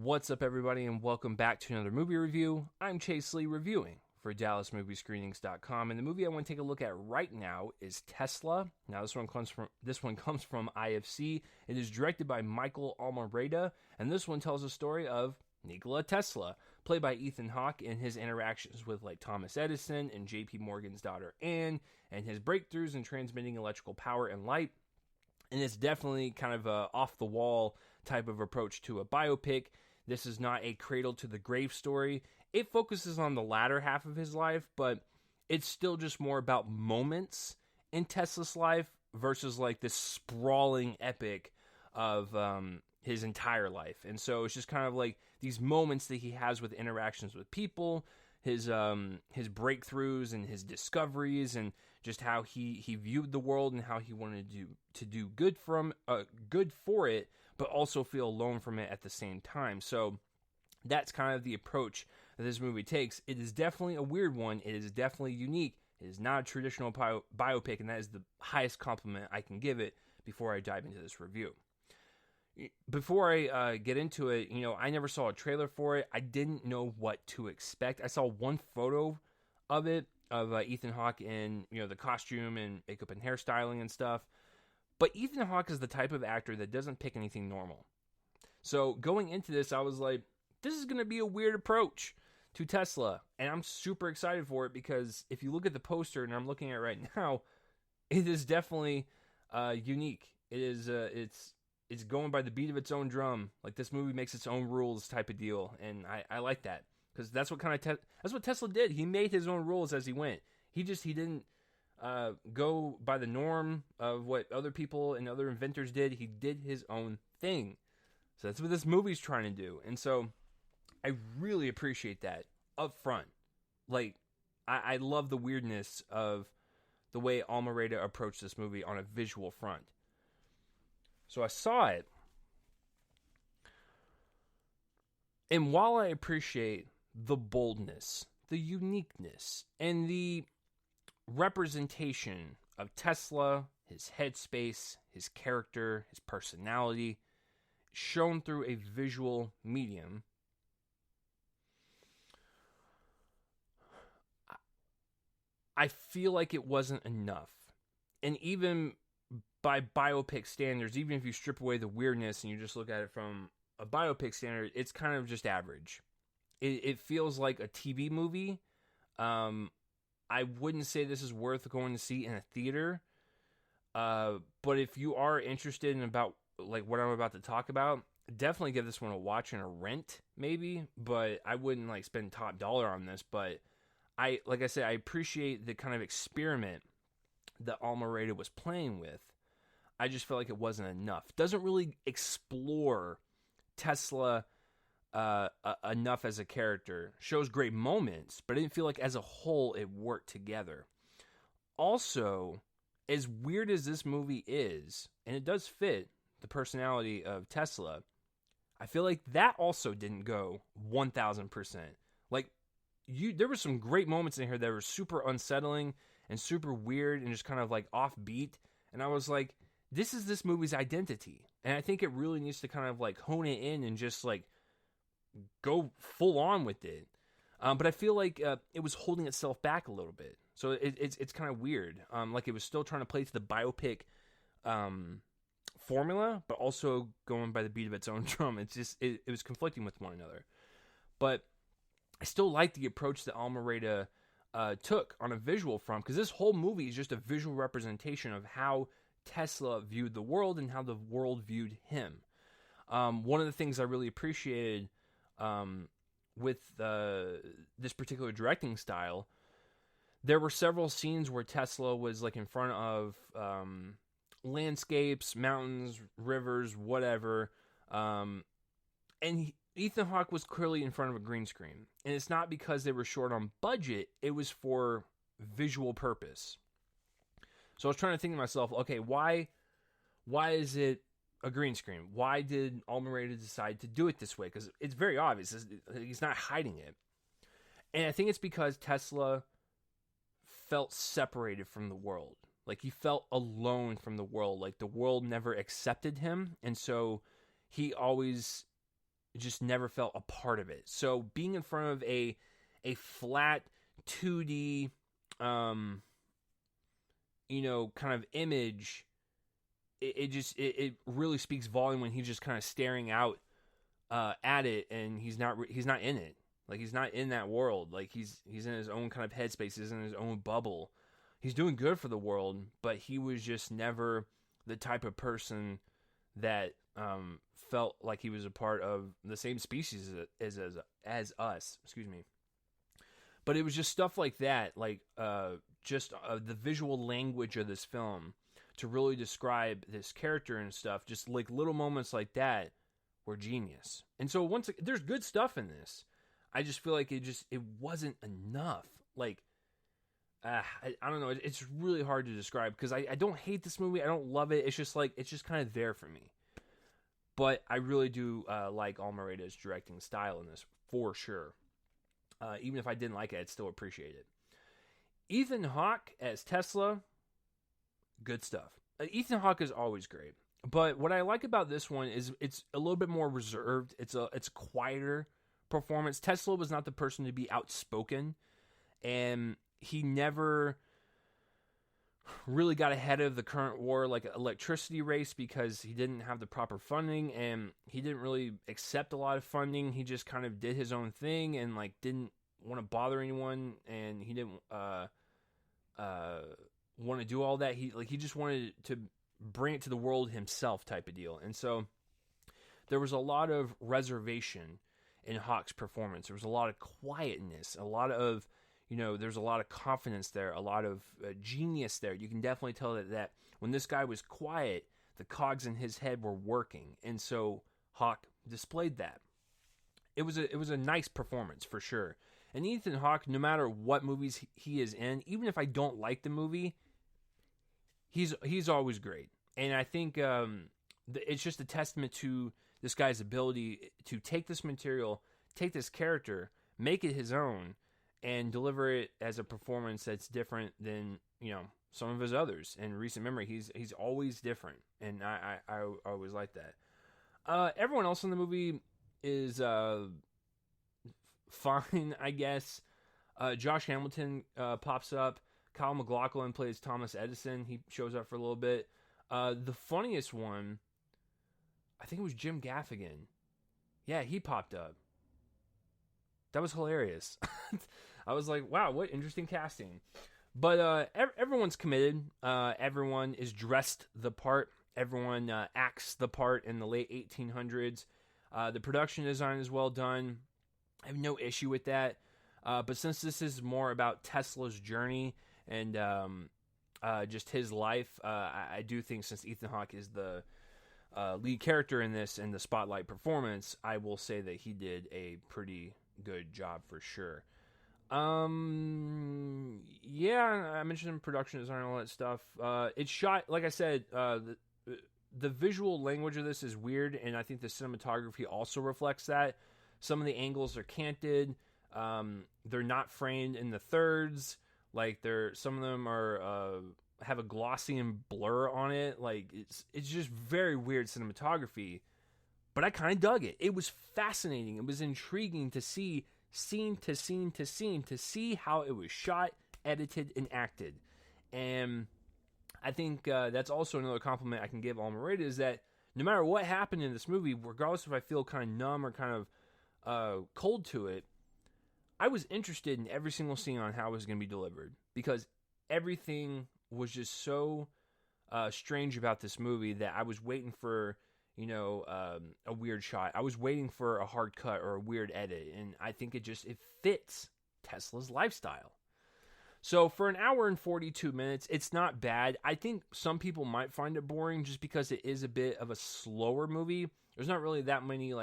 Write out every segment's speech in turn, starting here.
What's up, everybody, and welcome back to another movie review. I'm Chase Lee, reviewing for DallasMovieScreenings.com, and the movie I want to take a look at right now is Tesla. Now, this one comes from IFC. It is directed by Michael Almereyda, and this one tells the story of Nikola Tesla, played by Ethan Hawke, and his interactions with Thomas Edison and J.P. Morgan's daughter Anne, and his breakthroughs in transmitting electrical power and light. And it's definitely kind of a off-the-wall type of approach to a biopic. This is not a cradle-to-the-grave story. It focuses on the latter half of his life, but it's still just more about moments in Tesla's life versus this sprawling epic of his entire life. And so it's just kind of these moments that he has with interactions with people, his breakthroughs and his discoveries, and just how he viewed the world and how he wanted to do good for it, but also feel alone from it at the same time. So that's kind of the approach that this movie takes. It is definitely a weird one. It is definitely unique. It is not a traditional biopic, and that is the highest compliment I can give it before I dive into this review. Before I get into it, I never saw a trailer for it. I didn't know what to expect. I saw one photo of it, of Ethan Hawke in, the costume and makeup and hairstyling and stuff. But Ethan Hawke is the type of actor that doesn't pick anything normal. So going into this, I was like, this is going to be a weird approach to Tesla. And I'm super excited for it because if you look at the poster, and I'm looking at it right now, it is definitely unique. It is, it's going by the beat of its own drum. This movie makes its own rules type of deal. And I like that. Because that's what that's what Tesla did. He made his own rules as he went. He didn't go by the norm of what other people and other inventors did. He did his own thing. So that's what this movie's trying to do. And so I really appreciate that up front. I love the weirdness of the way Almereyda approached this movie on a visual front. So I saw it. And while I appreciate the boldness, the uniqueness, and the representation of Tesla, his headspace, his character, his personality, shown through a visual medium, I feel like it wasn't enough. And even by biopic standards, even if you strip away the weirdness and you just look at it from a biopic standard, it's kind of just average. It feels like a TV movie. I wouldn't say this is worth going to see in a theater. But if you are interested in about what I'm about to talk about, definitely give this one a watch and a rent, maybe. But I wouldn't spend top dollar on this. But I appreciate the kind of experiment that Almereyda was playing with. I just felt like it wasn't enough. Doesn't really explore Tesla enough as a character. Shows great moments, but I didn't feel like as a whole it worked together. Also, as weird as this movie is, and it does fit the personality of Tesla, I feel like that also didn't go 1,000%. There were some great moments in here that were super unsettling and super weird and just kind of offbeat, and I was like, this is this movie's identity, and I think it really needs to kind of hone it in and just go full on with it. But I feel like it was holding itself back a little bit. So it's kind of weird. It was still trying to play to the biopic formula, but also going by the beat of its own drum. It was conflicting with one another. But I still like the approach that Almereyda took on a visual front, because this whole movie is just a visual representation of how Tesla viewed the world and how the world viewed him. One of the things I really appreciated with this particular directing style, there were several scenes where Tesla was in front of landscapes, mountains, rivers, whatever, and Ethan Hawke was clearly in front of a green screen. And it's not because they were short on budget, it was for visual purpose. So I was trying to think to myself, okay, why is it a green screen? Why did Almereyda decide to do it this way? Because it's very obvious. He's not hiding it. And I think it's because Tesla felt separated from the world. He felt alone from the world. The world never accepted him. And so he always just never felt a part of it. So being in front of a flat 2D, kind of image, it really speaks volume when he's just kind of staring out at it, and he's not in it. Like, he's not in that world. Like, he's in his own kind of headspace. He's in his own bubble. He's doing good for the world, but he was just never the type of person that felt like he was a part of the same species as us. Excuse me. But it was just stuff like that, like just the visual language of this film to really describe this character and stuff. Just like little moments like that were genius. And so there's good stuff in this. I just feel like it wasn't enough. Like, I don't know. It's really hard to describe because I don't hate this movie. I don't love it. It's just kind of there for me. But I really do like Almereyda's directing style in this, for sure. Even if I didn't like it, I'd still appreciate it. Ethan Hawke as Tesla, good stuff. Ethan Hawke is always great. But what I like about this one is it's a little bit more reserved. It's a quieter performance. Tesla was not the person to be outspoken, and he never really got ahead of the current war, like electricity race, because he didn't have the proper funding, and he didn't really accept a lot of funding. He just kind of did his own thing and like didn't want to bother anyone, and he didn't want to do all that. He just wanted to bring it to the world himself, type of deal. And so there was a lot of reservation in Hawke's performance. There was a lot of quietness, a lot of, there's a lot of confidence there, a lot of genius there. You can definitely tell that when this guy was quiet, the cogs in his head were working. And so Hawke displayed that. It was a nice performance for sure. And Ethan Hawke, no matter what movies he is in, even if I don't like the movie, he's always great. And I think it's just a testament to this guy's ability to take this material, take this character, make it his own, and deliver it as a performance that's different than, some of his others. In recent memory, he's always different, and I always like that. Everyone else in the movie is fine, I guess. Josh Hamilton pops up. Kyle MacLachlan plays Thomas Edison. He shows up for a little bit. The funniest one, I think it was Jim Gaffigan. Yeah, he popped up. That was hilarious. I was like, wow, what interesting casting. But everyone's committed. Everyone is dressed the part. Everyone acts the part in the late 1800s. The production design is well done. I have no issue with that. But since this is more about Tesla's journey and just his life, I do think since Ethan Hawke is the lead character in this and the spotlight performance, I will say that he did a pretty good job for sure. Yeah, I mentioned production design and all that stuff. It's shot, like I said, the visual language of this is weird, and I think the cinematography also reflects that. Some of the angles are canted. They're not framed in the thirds. Like some of them are have a glossy and blur on it. Like it's just very weird cinematography. But I kind of dug it. It was fascinating. It was intriguing to see scene to scene to scene to see how it was shot, edited, and acted. And I think that's also another compliment I can give Almereyda, is that no matter what happened in this movie, regardless if I feel kind of numb or kind of cold to it, I was interested in every single scene on how it was going to be delivered, because everything was just so strange about this movie that I was waiting for, a weird shot. I was waiting for a hard cut or a weird edit, and I think it fits Tesla's lifestyle. So for an hour and 42 minutes, it's not bad. I think some people might find it boring just because it is a bit of a slower movie. There's not really that many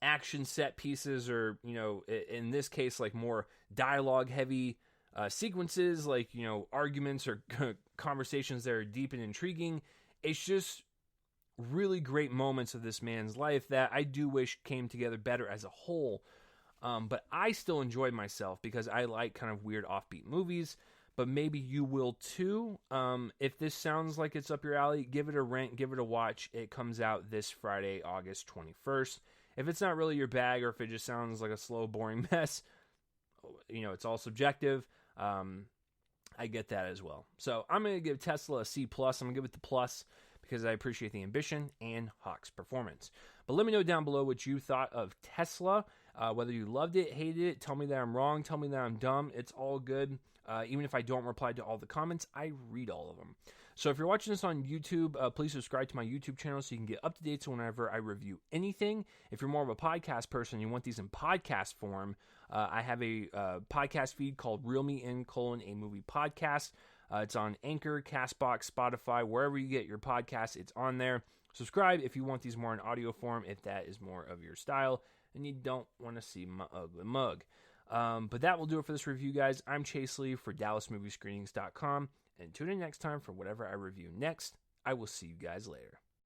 action set pieces, or in this case more dialogue heavy sequences, arguments or conversations that are deep and intriguing. It's just really great moments of this man's life that I do wish came together better as a whole. But I still enjoyed myself because I like kind of weird offbeat movies, but maybe you will too. If this sounds like it's up your alley, give it a rent, give it a watch. It comes out this Friday, August 21st. If it's not really your bag, or if it just sounds like a slow, boring mess, it's all subjective. I get that as well. So I'm going to give Tesla a C+. I'm going to give it the plus because I appreciate the ambition and Hawke's performance. But let me know down below what you thought of Tesla, whether you loved it, hated it, tell me that I'm wrong, tell me that I'm dumb. It's all good. Even if I don't reply to all the comments, I read all of them. So if you're watching this on YouTube, please subscribe to my YouTube channel so you can get up-to-dates whenever I review anything. If you're more of a podcast person and you want these in podcast form, I have a podcast feed called Reel Me In: a Movie Podcast. It's on Anchor, Castbox, Spotify, wherever you get your podcasts, it's on there. Subscribe if you want these more in audio form, if that is more of your style, and you don't want to see my ugly mug. But that will do it for this review, guys. I'm Chase Lee for DallasMovieScreenings.com, and tune in next time for whatever I review next. I will see you guys later.